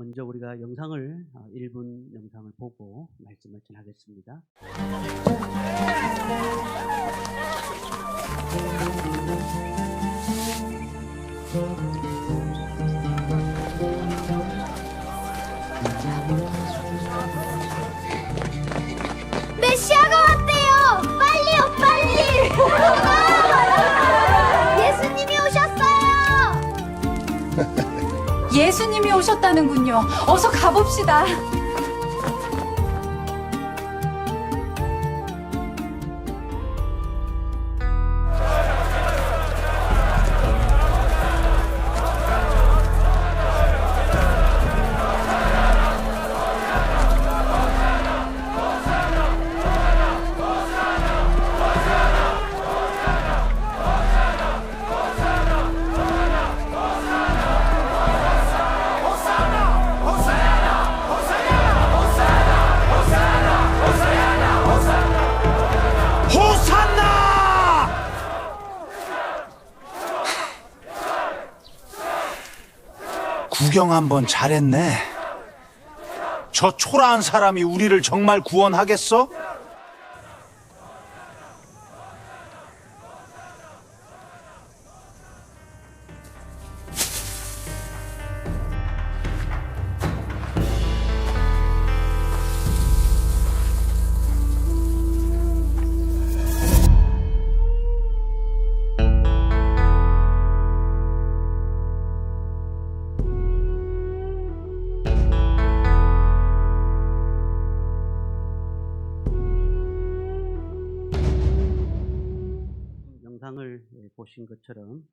먼저 우리가 영상을 1분 영상을 보고 말씀을 전하겠습니다. 메시아가 왔대요! 빨리요, 빨리! 예수님이 오셨어요! 예수님이 오셨다는군요. 어서 가봅시다. 구경 한번 잘했네. 저 초라한 사람이 우리를 정말 구원하겠어? 영상을 보신 것처럼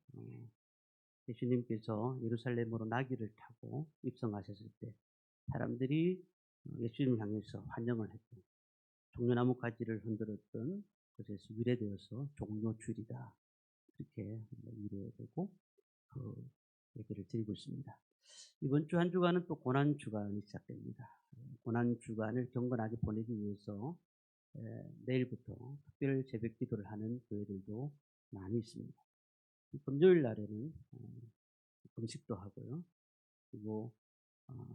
예수님께서 예루살렘으로 나귀를 타고 입성하셨을 때 사람들이 예수님을 향해서 환영을 했고 종려나무 가지를 흔들었던 것에서 유래되어서 종려주일이다 이렇게 유래되고 그 얘기를 드리고 있습니다. 이번 주 한 주간은 또 고난주간이 시작됩니다. 고난주간을 경건하게 보내기 위해서 내일부터 특별 새벽 기도를 하는 교회들도 많이 있습니다. 금요일 날에는 금식도 하고요. 그리고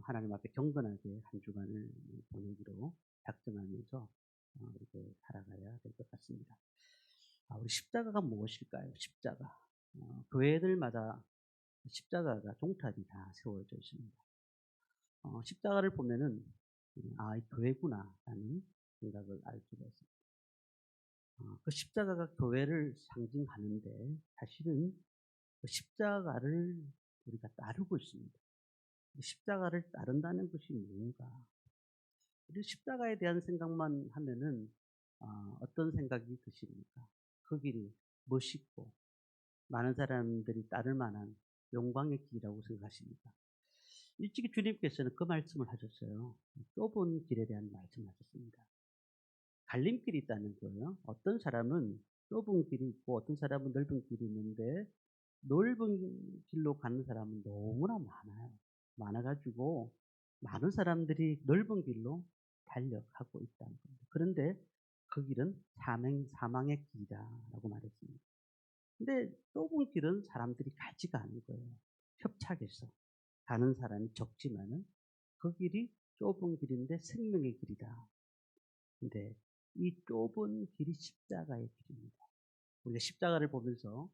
하나님 앞에 경건하게 한 주간을 보내기로 작정하면서 이렇게 살아가야 될 것 같습니다. 우리 십자가가 무엇일까요? 십자가. 교회들마다 십자가가 종탑이 다 세워져 있습니다. 십자가를 보면은 이 교회구나라는 생각을 알 수가 있습니다. 그 십자가가 교회를 상징하는데 사실은 그 십자가를 우리가 따르고 있습니다. 십자가를 따른다는 것이 뭔가? 우리 십자가에 대한 생각만 하면은 어떤 생각이 드십니까? 그 길이 멋있고 많은 사람들이 따를 만한 영광의 길이라고 생각하십니까? 일찍이 주님께서는 그 말씀을 하셨어요. 좁은 길에 대한 말씀을 하셨습니다. 갈림길이 있다는 거예요. 어떤 사람은 좁은 길이 있고 어떤 사람은 넓은 길이 있는데 넓은 길로 가는 사람은 너무나 많아가지고 많은 사람들이 넓은 길로 달려가고 있다는 겁니다. 그런데 그 길은 사망의 길이다라고 말했습니다. 근데 좁은 길은 사람들이 가지가 않은 거예요. 협착해서 가는 사람이 적지만은 그 길이 좁은 길인데 생명의 길이다. 근데 이 좁은 길이 십자가의 길입니다. 우리가 십자가를 보면서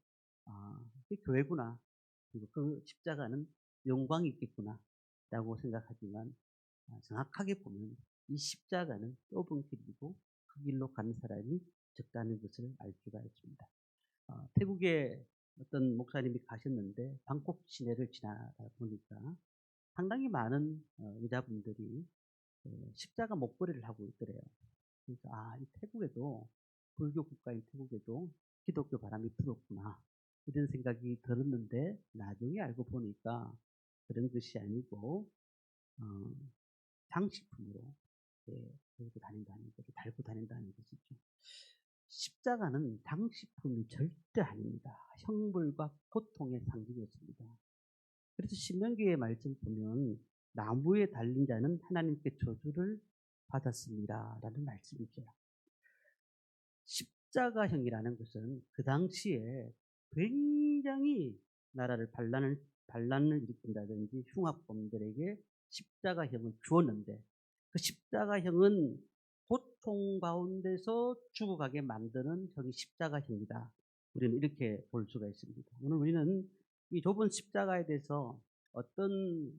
이게 교회구나. 그리고 그 십자가는 영광이 있겠구나. 라고 생각하지만 정확하게 보면 이 십자가는 좁은 길이고 그 길로 가는 사람이 적다는 것을 알 수가 있습니다. 태국에 어떤 목사님이 가셨는데 방콕 시내를 지나다 보니까 상당히 많은 여자분들이 십자가 목걸이를 하고 있더래요. 그러니까 이 태국에도 불교 국가인 태국에도 기독교 바람이 불었구나 이런 생각이 들었는데 나중에 알고 보니까 그런 것이 아니고 장식품으로 들고 다닌다는 것을 달고 다닌다는 것이죠. 십자가는 장식품이 절대 아닙니다. 형벌과 고통의 상징이었습니다. 그래서 신명기의 말씀 보면 나무에 달린 자는 하나님께 저주를 받았습니다. 라는 말씀이 있어요. 십자가형이라는 것은 그 당시에 굉장히 나라를 반란을 일으킨다든지 흉악범들에게 십자가형을 주었는데 그 십자가형은 고통 가운데서 죽어가게 만드는 형이 십자가형이다. 우리는 이렇게 볼 수가 있습니다. 오늘 우리는 이 좁은 십자가에 대해서 어떤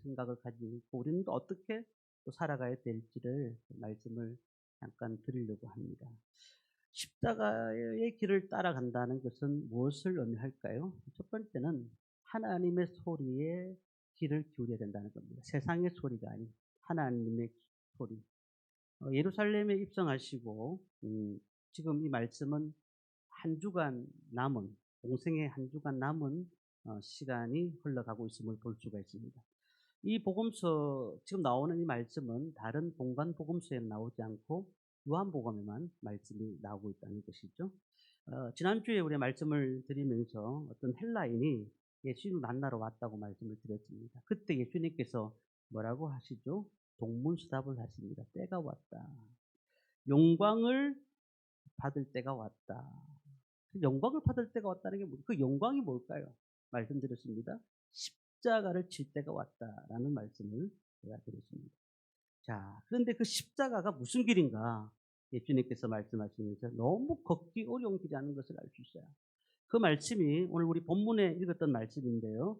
생각을 가지고 있고 우리는 또 어떻게 또 살아가야 될지를 말씀을 잠깐 드리려고 합니다. 십자가의 길을 따라간다는 것은 무엇을 의미할까요? 첫 번째는 하나님의 소리에 귀를 기울여야 된다는 겁니다. 세상의 소리가 아닌 하나님의 소리. 예루살렘에 입성하시고 지금 이 말씀은 한 주간 남은 공생의 한 주간 남은 시간이 흘러가고 있음을 볼 수가 있습니다. 이 복음서 지금 나오는 이 말씀은 다른 공간 복음서에는 나오지 않고 요한복음에만 말씀이 나오고 있다는 것이죠. 지난주에 우리 말씀을 드리면서 어떤 헬라인이 예수님을 만나러 왔다고 말씀을 드렸습니다. 그때 예수님께서 뭐라고 하시죠? 동문서답을 하십니다. 때가 왔다. 영광을 받을 때가 왔다. 영광을 받을 때가 왔다는 게 그 영광이 뭘까요? 말씀드렸습니다. 십자가를 칠 때가 왔다라는 말씀을 제가 드렸습니다. 자, 그런데 그 십자가가 무슨 길인가? 예수님께서 말씀하시면서 너무 걷기 어려운 길이라는 것을 알 수 있어요. 그 말씀이 오늘 우리 본문에 읽었던 말씀인데요.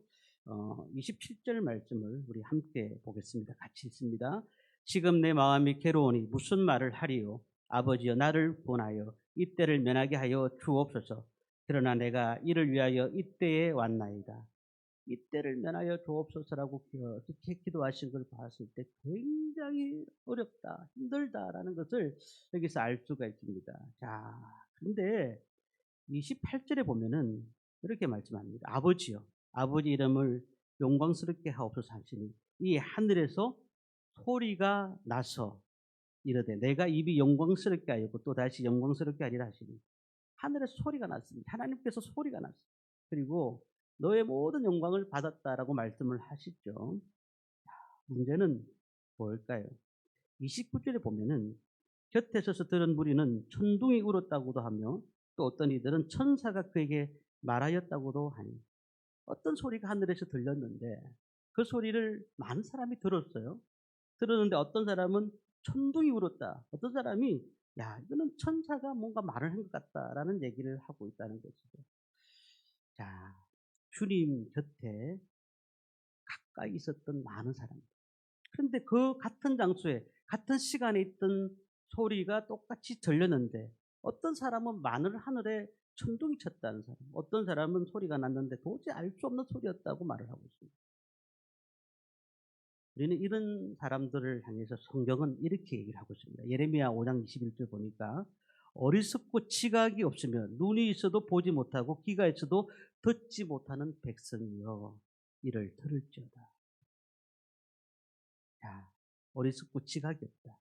27절 말씀을 우리 함께 보겠습니다. 같이 읽습니다. 지금 내 마음이 괴로우니 무슨 말을 하리요? 아버지여 나를 구원하여 이때를 면하게 하여 주옵소서. 그러나 내가 이를 위하여 이때에 왔나이다. 이때를 면하여 주옵소서라고 그렇게 기도하신 걸 봤을 때 굉장히 어렵다, 힘들다라는 것을 여기서 알 수가 있습니다. 자, 그런데 28절에 보면은 이렇게 말씀합니다. 아버지여, 아버지 이름을 영광스럽게 하옵소서 하시니 이 하늘에서 소리가 나서 이르되 내가 입이 영광스럽게 하였고 또 다시 영광스럽게 하리라 하시니 하늘에서 소리가 났습니다. 하나님께서 소리가 났습니다. 그리고 너의 모든 영광을 받았다라고 말씀을 하시죠. 문제는 뭘까요? 29절에 보면은 곁에 서서 들은 무리는 천둥이 울었다고도 하며 또 어떤 이들은 천사가 그에게 말하였다고도 하니 어떤 소리가 하늘에서 들렸는데 그 소리를 많은 사람이 들었어요. 들었는데 어떤 사람은 천둥이 울었다. 어떤 사람이 야 이거는 천사가 뭔가 말을 한 것 같다라는 얘기를 하고 있다는 것이죠. 자, 주님 곁에 가까이 있었던 많은 사람들. 그런데 그 같은 장소에 같은 시간에 있던 소리가 똑같이 들렸는데 어떤 사람은 하늘에 천둥이 쳤다는 사람, 어떤 사람은 소리가 났는데 도저히 알 수 없는 소리였다고 말을 하고 있습니다. 우리는 이런 사람들을 향해서 성경은 이렇게 얘기를 하고 있습니다. 예레미야 5장 21절 보니까 어리석고 지각이 없으면 눈이 있어도 보지 못하고 귀가 있어도 듣지 못하는 백성이여 이를 들을지어다. 자, 어리석고 지각이 없다.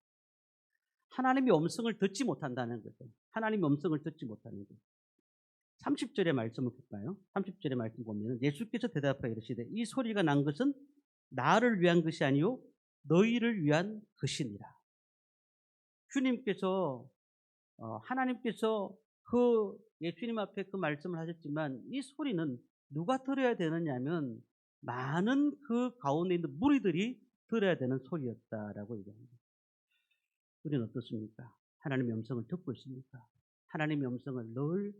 하나님의 음성을 듣지 못한다는 거죠. 하나님의 음성을 듣지 못하는 거죠. 30절의 말씀을 볼까요? 30절의 말씀 보면 예수께서 대답하여 이르시되 이 소리가 난 것은 나를 위한 것이 아니요 너희를 위한 것이니라. 주님께서 하나님께서 그 예수님 앞에 그 말씀을 하셨지만 이 소리는 누가 들어야 되느냐면 많은 그 가운데 있는 무리들이 들어야 되는 소리였다라고 얘기합니다. 우리는 어떻습니까? 하나님의 음성을 듣고 있습니까? 하나님의 음성을 늘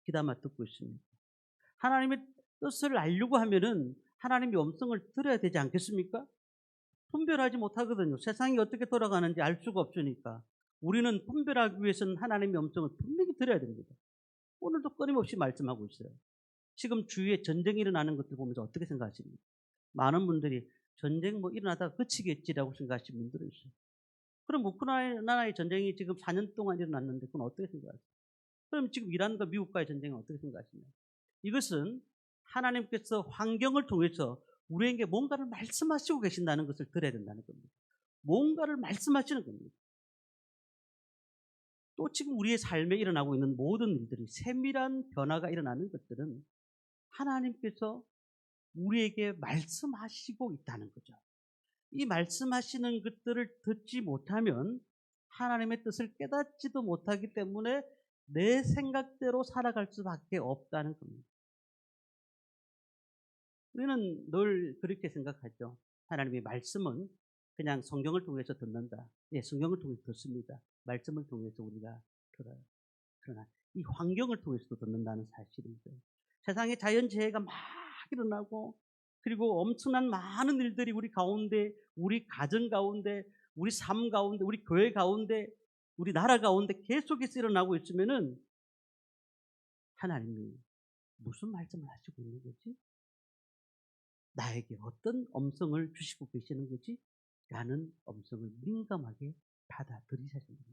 귀담아 듣고 있습니까? 하나님의 뜻을 알려고 하면은 하나님의 음성을 들어야 되지 않겠습니까? 분별하지 못하거든요. 세상이 어떻게 돌아가는지 알 수가 없으니까. 우리는 분별하기 위해서는 하나님의 음성을 분명히 들어야 됩니다. 오늘도 끊임없이 말씀하고 있어요. 지금 주위에 전쟁이 일어나는 것들 보면서 어떻게 생각하십니까? 많은 분들이 전쟁 일어나다가 그치겠지라고 생각하시는 분들이 있어요. 그럼 우크라이나의 전쟁이 지금 4년 동안 일어났는데 그건 어떻게 생각하세요? 그럼 지금 이란과 미국과의 전쟁은 어떻게 생각하시나요? 이것은 하나님께서 환경을 통해서 우리에게 뭔가를 말씀하시고 계신다는 것을 들어야 된다는 겁니다. 뭔가를 말씀하시는 겁니다. 또 지금 우리의 삶에 일어나고 있는 모든 일들이 세밀한 변화가 일어나는 것들은 하나님께서 우리에게 말씀하시고 있다는 거죠. 이 말씀하시는 것들을 듣지 못하면 하나님의 뜻을 깨닫지도 못하기 때문에 내 생각대로 살아갈 수밖에 없다는 겁니다. 우리는 늘 그렇게 생각하죠. 하나님의 말씀은 그냥 성경을 통해서 듣는다. 예, 성경을 통해서 듣습니다. 말씀을 통해서 우리가 들어요. 그러나 이 환경을 통해서도 듣는다는 사실이죠. 세상에 자연재해가 막 일어나고 그리고 엄청난 많은 일들이 우리 가운데, 우리 가정 가운데, 우리 삶 가운데, 우리 교회 가운데, 우리 나라 가운데 계속해서 일어나고 있으면은 하나님이 무슨 말씀을 하시고 있는 거지? 나에게 어떤 음성을 주시고 계시는 거지? 라는 음성을 민감하게 받아들이셔야 됩니다.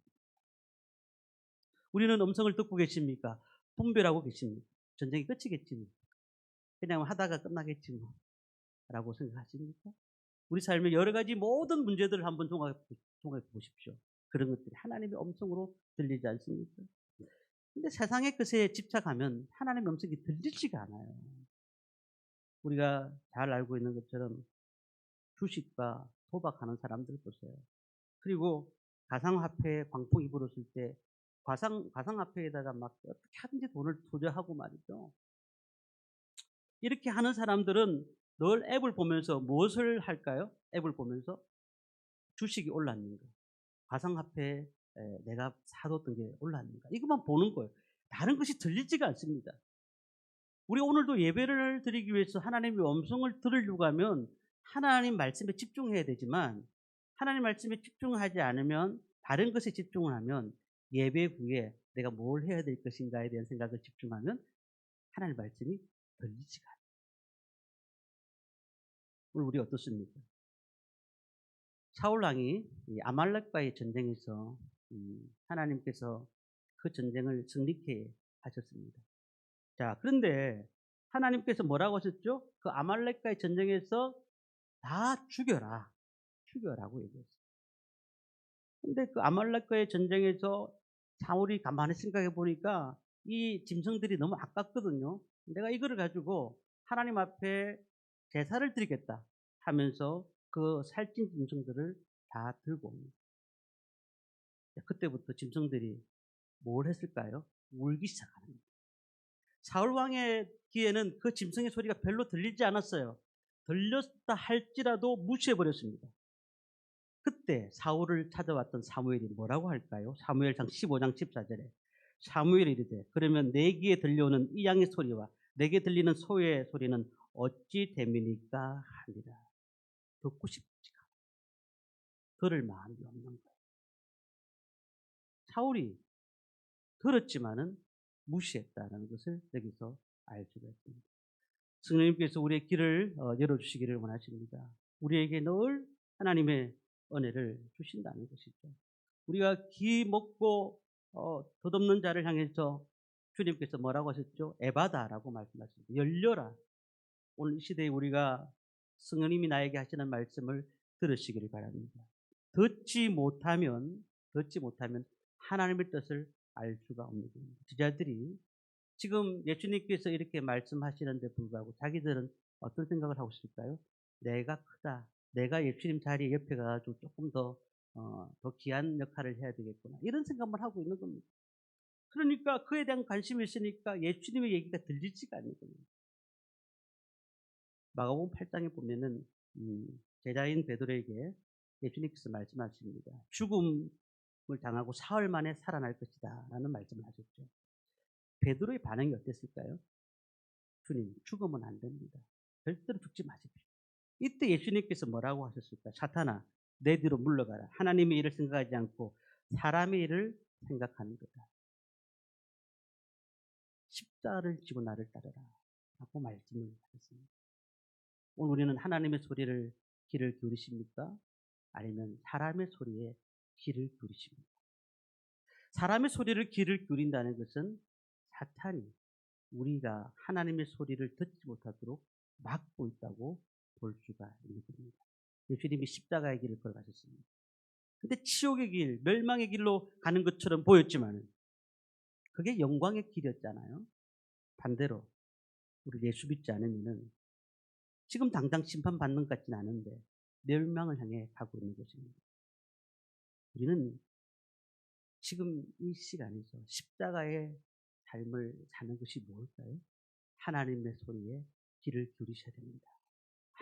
우리는 음성을 듣고 계십니까? 분별하고 계십니까? 전쟁이 끝이겠지 뭐. 그냥 하다가 끝나겠지 뭐. 라고 생각하십니까? 우리 삶의 여러 가지 모든 문제들을 한번 종합해 보십시오. 그런 것들이 하나님의 음성으로 들리지 않습니까? 근데 세상의 것에 집착하면 하나님의 음성이 들리지가 않아요. 우리가 잘 알고 있는 것처럼 주식과 도박하는 사람들 보세요. 그리고 가상화폐에 광풍이 불었을 때 가상화폐에다가 막 어떻게 하든지 돈을 투자하고 말이죠. 이렇게 하는 사람들은 늘 앱을 보면서 무엇을 할까요? 앱을 보면서 주식이 올랐는가, 가상화폐에 내가 사뒀던 게 올랐는가, 이것만 보는 거예요. 다른 것이 들리지가 않습니다. 우리 오늘도 예배를 드리기 위해서 하나님의 음성을 들으려고 하면 하나님 말씀에 집중해야 되지만 하나님 말씀에 집중하지 않으면 다른 것에 집중을 하면 예배 후에 내가 뭘 해야 될 것인가에 대한 생각을 집중하면 하나님 말씀이 들리지가 않아요. 오늘 우리 어떻습니까? 사울왕이 아말렉과의 전쟁에서 하나님께서 그 전쟁을 승리케 하셨습니다. 자, 그런데 하나님께서 뭐라고 하셨죠? 그 아말렉과의 전쟁에서 다 죽여라고 얘기했어요. 근데 그 아말렉과의 전쟁에서 사울이 가만히 생각해 보니까 이 짐승들이 너무 아깝거든요. 내가 이거를 가지고 하나님 앞에 제사를 드리겠다 하면서 그 살찐 짐승들을 다 들고 옵니다. 그때부터 짐승들이 뭘 했을까요? 울기 시작하는 거예요. 사울 왕의 귀에는 그 짐승의 소리가 별로 들리지 않았어요. 들렸다 할지라도 무시해 버렸습니다. 그때 사울을 찾아왔던 사무엘이 뭐라고 할까요? 사무엘상 15장 14절에 사무엘이 이르되 그러면 내 귀에 들려오는 이 양의 소리와 내게 들리는 소의 소리는 어찌 됨이니까 하니라. 듣고 싶지가 않아요. 들을 마음이 없는 거예요. 사울이 들었지만은 무시했다는 것을 여기서 알 수가 있습니다. 성령님께서 우리의 귀를 열어주시기를 원하십니다. 우리에게 늘 하나님의 은혜를 주신다는 것이죠. 우리가 귀 먹고 덧없는 자를 향해서 주님께서 뭐라고 하셨죠? 에바다라고 말씀하십니다. 열려라. 오늘 이 시대에 우리가 성령님이 나에게 하시는 말씀을 들으시기를 바랍니다. 듣지 못하면 하나님의 뜻을 알 수가 없는 겁니다. 제자들이 지금 예수님께서 이렇게 말씀하시는데 불구하고 자기들은 어떤 생각을 하고 있을까요? 내가 크다. 내가 예수님 자리에 옆에 가가지고 조금 더 귀한 역할을 해야 되겠구나. 이런 생각만 하고 있는 겁니다. 그러니까 그에 대한 관심이 있으니까 예수님의 얘기가 들리지가 않는 겁니다. 마가복음 8장에 보면은 제자인 베드로에게 예수님께서 말씀하십니다. 죽음을 당하고 사흘 만에 살아날 것이다 라는 말씀을 하셨죠. 베드로의 반응이 어땠을까요? 주님, 죽으면 안 됩니다. 절대로 죽지 마십시오. 이때 예수님께서 뭐라고 하셨을까? 사탄아, 내 뒤로 물러가라. 하나님의 일을 생각하지 않고 사람의 일을 생각하는 거다. 십자가를 지고 나를 따르라 라고 말씀을 하셨습니다. 오늘 우리는 하나님의 소리를 귀를 기울이십니까? 아니면 사람의 소리에 귀를 기울이십니까? 사람의 소리를 귀를 기울인다는 것은 사탄이 우리가 하나님의 소리를 듣지 못하도록 막고 있다고 볼 수가 있는 겁니다. 예수님이 십자가의 길을 걸어가셨습니다. 근데 지옥의 길, 멸망의 길로 가는 것처럼 보였지만 그게 영광의 길이었잖아요. 반대로 우리 예수 믿지 않으면은 지금 당장 심판받는 것 같지는 않은데 멸망을 향해 가고 있는 것입니다. 우리는 지금 이 시간에서 십자가의 삶을 사는 것이 무엇일까요? 하나님의 소리에 귀를 기울이셔야 됩니다.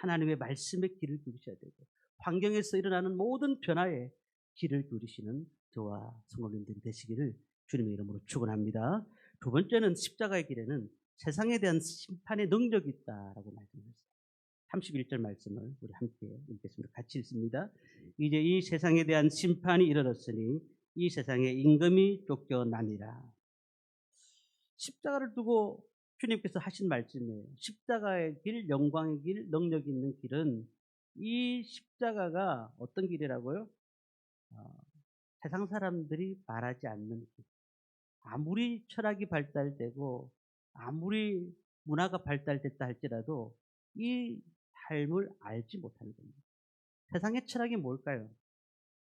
하나님의 말씀에 귀를 기울이셔야 되고 환경에서 일어나는 모든 변화에 귀를 기울이시는 저와 성도님들이 되시기를 주님의 이름으로 축원합니다. 두 번째는 십자가의 길에는 세상에 대한 심판의 능력이 있다라고 말씀했어요. 31절 말씀을 우리 함께 읽겠습니다. 같이 읽습니다. 이제 이 세상에 대한 심판이 이르렀으니 이 세상에 임금이 쫓겨나니라. 십자가를 두고 주님께서 하신 말씀이에요. 십자가의 길, 영광의 길, 능력 있는 길은 이 십자가가 어떤 길이라고요? 세상 사람들이 말하지 않는 길. 아무리 철학이 발달되고 아무리 문화가 발달됐다 할지라도 이 삶을 알지 못하는 겁니다. 세상의 철학이 뭘까요?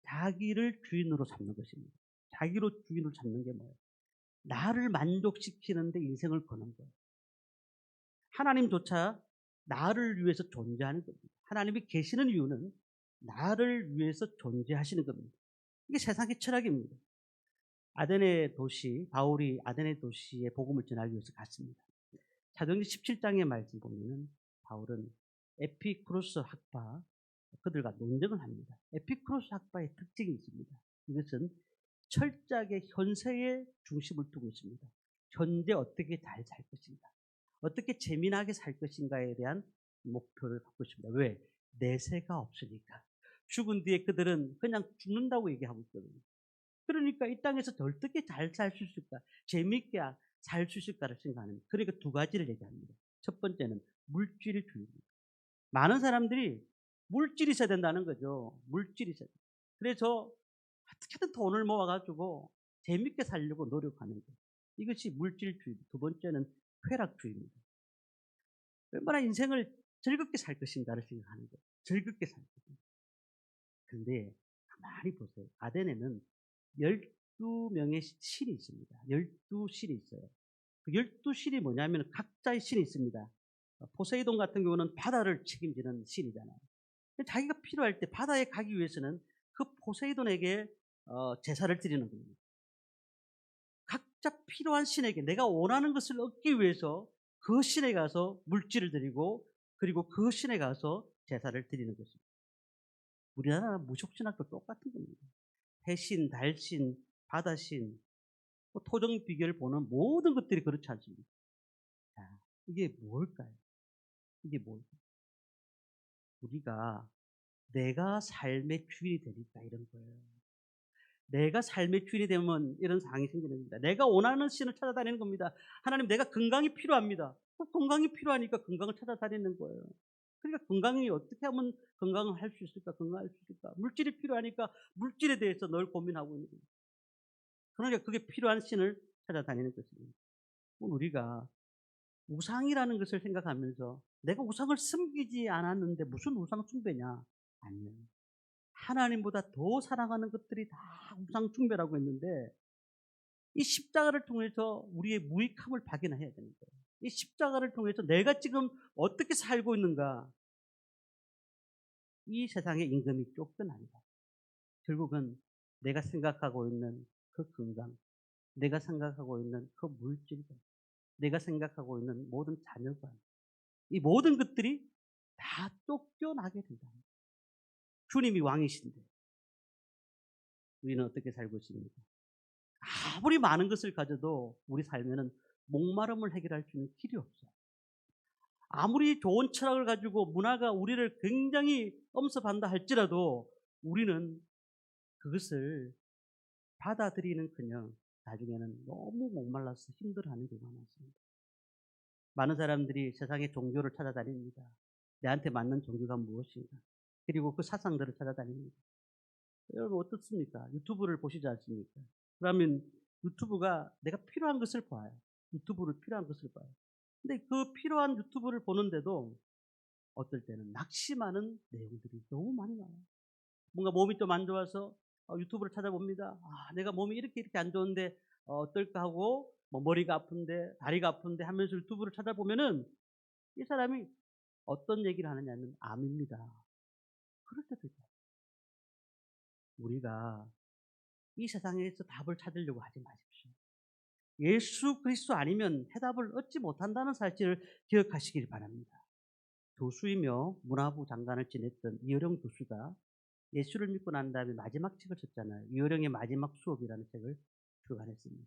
자기를 주인으로 삼는 것입니다. 자기로 주인을 잡는 게 뭐예요? 나를 만족시키는데 인생을 거는 거예요. 하나님조차 나를 위해서 존재하는 겁니다. 하나님이 계시는 이유는 나를 위해서 존재하시는 겁니다. 이게 세상의 철학입니다. 아데네 도시, 바울이 아데네 도시에 복음을 전하기 위해서 갔습니다. 사도행전 17장의 말씀 보면은 바울은 에피쿠로스 학파, 그들과 논쟁을 합니다. 에피쿠로스 학파의 특징이 있습니다. 이것은 철저하게 현세의 중심을 두고 있습니다. 현재 어떻게 잘 살 것인가, 어떻게 재미나게 살 것인가에 대한 목표를 갖고 있습니다. 왜? 내세가 없으니까. 죽은 뒤에 그들은 그냥 죽는다고 얘기하고 있거든요. 그러니까 이 땅에서 어떻게 잘 살 수 있을까, 재미있게 살 수 있을까를 생각하는, 그러니까 두 가지를 얘기합니다. 첫 번째는 물질주의입니다. 많은 사람들이 물질이 있어야 된다는 거죠. 물질이 있어야 된다. 그래서 어떻게든 돈을 모아가지고 재밌게 살려고 노력하는 것. 이것이 물질주의. 두 번째는 쾌락주의입니다. 얼마나 인생을 즐겁게 살 것인가를 생각하는 거예요. 즐겁게 살 것인가. 그런데 가만히 보세요. 아데네는 12명의 신이 있습니다. 12신이 있어요. 그 12신이 뭐냐면 각자의 신이 있습니다. 포세이돈 같은 경우는 바다를 책임지는 신이잖아요. 자기가 필요할 때 바다에 가기 위해서는 그 포세이돈에게 제사를 드리는 겁니다. 각자 필요한 신에게 내가 원하는 것을 얻기 위해서 그 신에 가서 물질을 드리고 그리고 그 신에 가서 제사를 드리는 것입니다. 우리나라 무속신학도 똑같은 겁니다. 해신, 달신, 바다신, 토정 비결 보는 모든 것들이 그렇지 않습니다. 자, 이게 뭘까요? 이게 뭘까요? 우리가 내가 삶의 주인이 되니까 이런 거예요. 내가 삶의 주인이 되면 이런 상황이 생기는 겁니다. 내가 원하는 신을 찾아다니는 겁니다. 하나님, 내가 건강이 필요합니다. 건강이 필요하니까 건강을 찾아다니는 거예요. 그러니까 건강이 어떻게 하면 건강을 할 수 있을까? 건강할 수 있을까? 물질이 필요하니까 물질에 대해서 늘 고민하고 있는 겁니다. 그러니까 그게 필요한 신을 찾아다니는 것입니다. 우리가 우상이라는 것을 생각하면서 내가 우상을 섬기지 않았는데 무슨 우상 숭배냐? 아니에요. 하나님보다 더 사랑하는 것들이 다 우상 숭배라고 했는데 이 십자가를 통해서 우리의 무익함을 발견해야 되는 거예요. 이 십자가를 통해서 내가 지금 어떻게 살고 있는가, 이 세상의 임금이 쫓겨난다. 결국은 내가 생각하고 있는 그 건강, 내가 생각하고 있는 그 물질들, 내가 생각하고 있는 모든 자녀관, 이 모든 것들이 다 쫓겨나게 된다. 주님이 왕이신데 우리는 어떻게 살고 있습니까? 아무리 많은 것을 가져도 우리 삶에는 목마름을 해결할 수 있는 길이 없어요. 아무리 좋은 철학을 가지고 문화가 우리를 굉장히 엄습한다 할지라도 우리는 그것을 받아들이는커녕 나중에는 너무 목말라서 힘들어하는 경우가 많습니다. 많은 사람들이 세상의 종교를 찾아다닙니다. 내한테 맞는 종교가 무엇인가? 그리고 그 사상들을 찾아다닙니다. 여러분 어떻습니까? 유튜브를 보시지 않습니까? 그러면 유튜브가 내가 필요한 것을 봐요. 유튜브를 필요한 것을 봐요. 근데 그 필요한 유튜브를 보는데도 어떨 때는 낙심하는 내용들이 너무 많이 나와요. 뭔가 몸이 좀 안 좋아서 유튜브를 찾아봅니다. 내가 몸이 이렇게 안 좋은데 어떨까 하고 뭐 머리가 아픈데 다리가 아픈데 하면서 유튜브를 찾아보면은 이 사람이 어떤 얘기를 하느냐면 암입니다. 그럴 때도 있어요. 우리가 이 세상에서 답을 찾으려고 하지 마십시오. 예수 그리스도 아니면 해답을 얻지 못한다는 사실을 기억하시길 바랍니다. 교수이며 문화부 장관을 지냈던 이어령 교수가 예수를 믿고 난 다음에 마지막 책을 썼잖아요. 이어령의 마지막 수업이라는 책을 출간했습니다.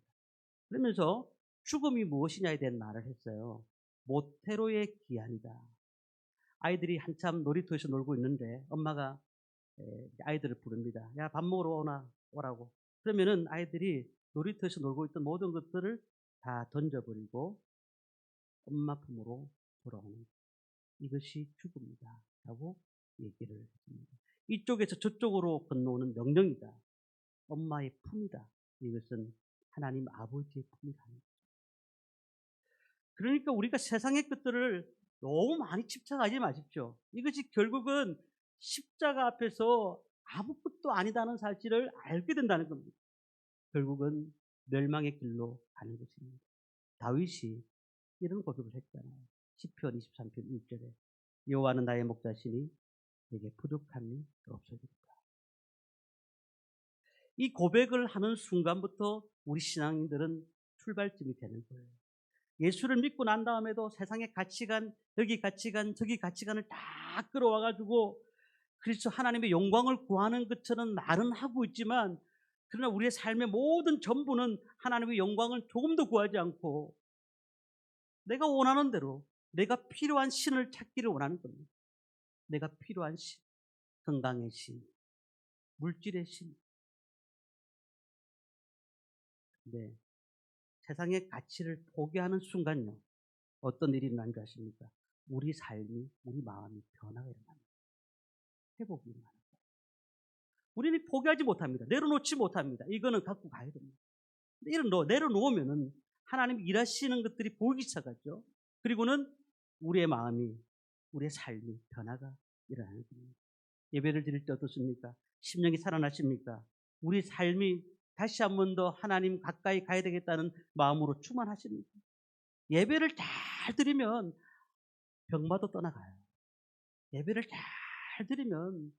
그러면서 죽음이 무엇이냐에 대한 말을 했어요. 모태로의 기한이다. 아이들이 한참 놀이터에서 놀고 있는데 엄마가 아이들을 부릅니다. 야, 밥 먹으러 오라고. 그러면은 아이들이 놀이터에서 놀고 있던 모든 것들을 다 던져버리고 엄마 품으로 돌아오는 이것이 죽음이다 라고 얘기를 했습니다. 이쪽에서 저쪽으로 건너오는 명령이다. 엄마의 품이다. 이것은 하나님 아버지의 품이다. 그러니까 우리가 세상의 것들을 너무 많이 집착하지 마십시오. 이것이 결국은 십자가 앞에서 아무것도 아니다는 사실을 알게 된다는 겁니다. 결국은 멸망의 길로 가는 것입니다. 다윗이 이런 고백을 했잖아요. 시편 23편 1절에 여호와는 나의 목자시니 내게 부족함이 없어지리라. 이 고백을 하는 순간부터 우리 신앙인들은 출발점이 되는 거예요. 예수를 믿고 난 다음에도 세상의 가치관, 여기 가치관, 저기 가치관을 다 끌어와가지고 그리스도 하나님의 영광을 구하는 것처럼 말은 하고 있지만 그러나 우리의 삶의 모든 전부는 하나님의 영광을 조금도 구하지 않고 내가 원하는 대로 내가 필요한 신을 찾기를 원하는 겁니다. 내가 필요한 신, 건강의 신, 물질의 신. 네. 세상의 가치를 포기하는 순간요. 어떤 일이 일어난 줄 아십니까? 우리 삶이, 우리 마음이 변화가 일어납니다. 회복이 일어납니다. 우리는 포기하지 못합니다. 내려놓지 못합니다. 이거는 갖고 가야 됩니다. 내려놓으면은 하나님이 일하시는 것들이 보이기 시작하죠. 그리고는 우리의 마음이, 우리의 삶이 변화가 일어나는 겁니다. 예배를 드릴 때 어떻습니까? 심령이 살아나십니까? 우리 삶이 다시 한 번 더 하나님 가까이 가야 되겠다는 마음으로 충만하십니까? 예배를 잘 드리면 병마도 떠나가요. 예배를 잘 드리면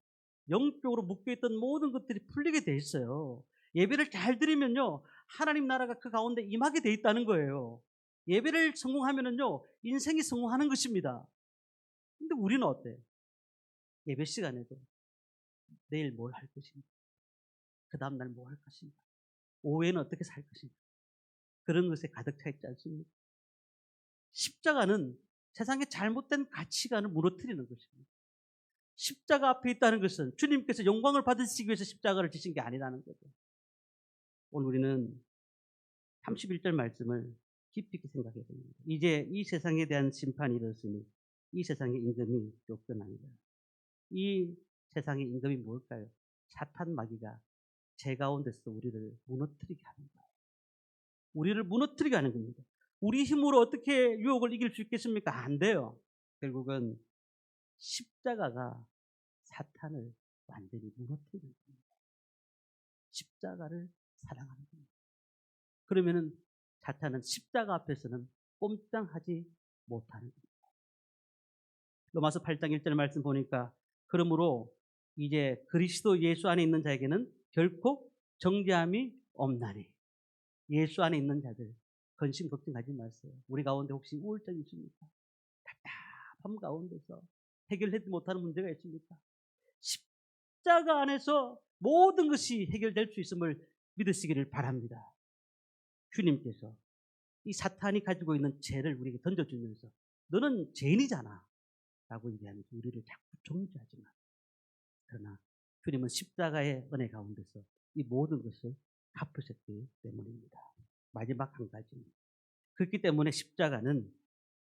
영적으로 묶여있던 모든 것들이 풀리게 돼 있어요. 예배를 잘 드리면요, 하나님 나라가 그 가운데 임하게 돼 있다는 거예요. 예배를 성공하면은요, 인생이 성공하는 것입니다. 근데 우리는 어때요? 예배 시간에도 내일 뭘 할 것인가? 그 다음날 뭐 할 것인가? 오후에는 어떻게 살 것인가? 그런 것에 가득 차 있지 않습니까? 십자가는 세상의 잘못된 가치관을 무너뜨리는 것입니다. 십자가 앞에 있다는 것은 주님께서 영광을 받으시기 위해서 십자가를 지신 게 아니라는 거죠. 오늘 우리는 31절 말씀을 깊이 있게 생각해야 됩니다. 이제 이 세상에 대한 심판이 이르렀으니 이 세상의 임금이 쫓겨납니다. 이 세상의 임금이 뭘까요? 사탄 마귀가 제 가운데서 우리를 무너뜨리게 하는 거예요. 우리를 무너뜨리게 하는 겁니다. 우리 힘으로 어떻게 유혹을 이길 수 있겠습니까? 안 돼요. 결국은 십자가가 사탄을 완전히 무너뜨리는 겁니다. 십자가를 사랑하는 겁니다. 그러면은 사탄은 십자가 앞에서는 꼼짝하지 못하는 겁니다. 로마서 8장 1절 말씀 보니까 그러므로 이제 그리스도 예수 안에 있는 자에게는 결코 정죄함이 없나니. 예수 안에 있는 자들 근심 걱정하지 마세요. 우리 가운데 혹시 우울증이 있습니까? 답답함 가운데서 해결하지 못하는 문제가 있습니까? 십자가 안에서 모든 것이 해결될 수 있음을 믿으시기를 바랍니다. 주님께서 이 사탄이 가지고 있는 죄를 우리에게 던져주면서 너는 죄인이잖아 라고 얘기하면서 우리를 자꾸 정죄하지 마. 그러나 주님은 십자가의 은혜 가운데서 이 모든 것을 갚으셨기 때문입니다. 마지막 한 가지입니다. 그렇기 때문에 십자가는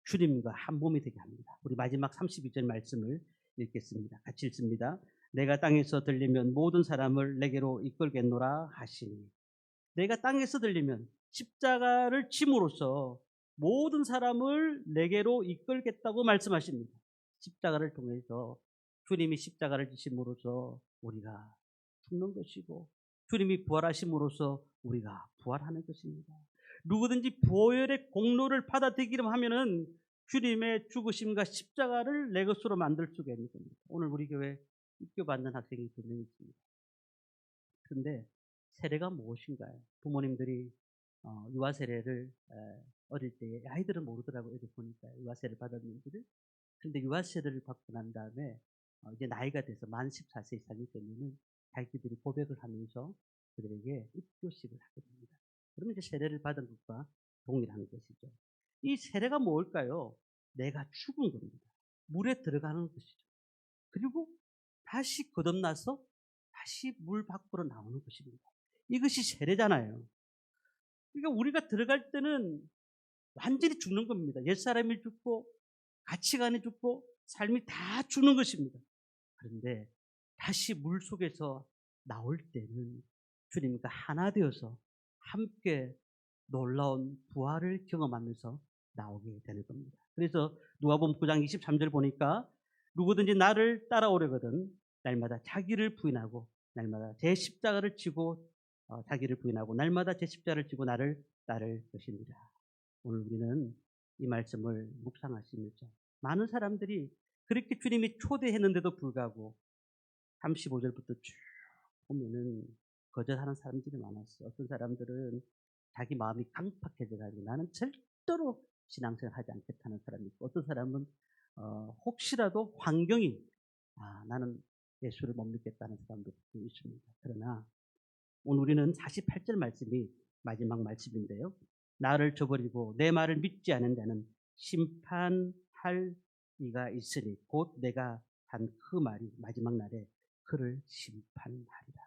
주님과 한 몸이 되게 합니다. 우리 마지막 32절 말씀을 읽겠습니다. 같이 읽습니다. 내가 땅에서 들리면 모든 사람을 내게로 이끌겠노라 하시니. 내가 땅에서 들리면 십자가를 짐으로써 모든 사람을 내게로 이끌겠다고 말씀하십니다. 십자가를 통해서 주님이 십자가를 지심으로써 우리가 죽는 것이고 주님이 부활하심으로써 우리가 부활하는 것입니다. 누구든지 보혈의 공로를 받아들이기만 하면은 주님의 죽으심과 십자가를 내 것으로 만들 수가 있는 겁니다. 오늘 우리 교회 입교받는 학생이 2명 있습니다. 그런데 세례가 무엇인가요? 부모님들이 유아 세례를 어릴 때 아이들은 모르더라고요. 어디 보니까 유아 세례를 받았는지를. 그런데 유아 세례를 받고 난 다음에 이제 나이가 돼서 만 14세 이상이 되면은 자기들이 고백을 하면서 그들에게 입교식을 하게 됩니다. 그러면 이제 세례를 받은 것과 동일한 것이죠. 이 세례가 뭘까요? 내가 죽은 겁니다. 물에 들어가는 것이죠. 그리고 다시 거듭나서 다시 물 밖으로 나오는 것입니다. 이것이 세례잖아요. 그러니까 우리가 들어갈 때는 완전히 죽는 겁니다. 옛사람이 죽고 가치관이 죽고 삶이 다 죽는 것입니다. 그런데 다시 물 속에서 나올 때는 주님과 하나 되어서 함께 놀라운 부활을 경험하면서 나오게 되는 겁니다. 그래서 누가복음 9장 23절 보니까 누구든지 나를 따라오려거든 날마다 자기를 부인하고 날마다 제 십자가를 지고 자기를 부인하고 날마다 제 십자가를 지고 나를 따를 것입니다. 오늘 우리는 이 말씀을 묵상하시면서 많은 사람들이 그렇게 주님이 초대했는데도 불구하고 35절부터 쭉 보면은 거절하는 사람들이 많았어요. 어떤 사람들은 자기 마음이 강팍해져가지고 나는 절대로 신앙생활 하지 않겠다는 사람이 있고, 어떤 사람은 혹시라도 환경이 나는 예수를 못 믿겠다는 사람도 있습니다. 그러나 오늘 우리는 48절 말씀이 마지막 말씀인데요. 나를 저버리고 내 말을 믿지 않은 자는 심판할 이가 있으니 곧 내가 한 그 말이 마지막 날에 그를 심판하리라.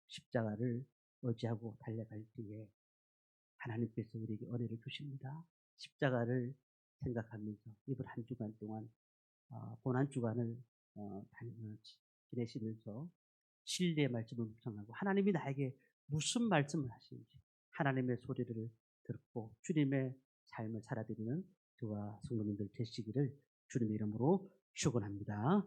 십자가를 의지하고 달려갈 때에 하나님께서 우리에게 은혜를 주십니다. 십자가를 생각하면서 이번 한 주간 동안 고난 주간을 지내시면서 진리의 말씀을 묵상하고 하나님이 나에게 무슨 말씀을 하시는지 하나님의 소리를 듣고 주님의 삶을 살아드리는 저와 성도님들 되시기를 주님의 이름으로 축원합니다.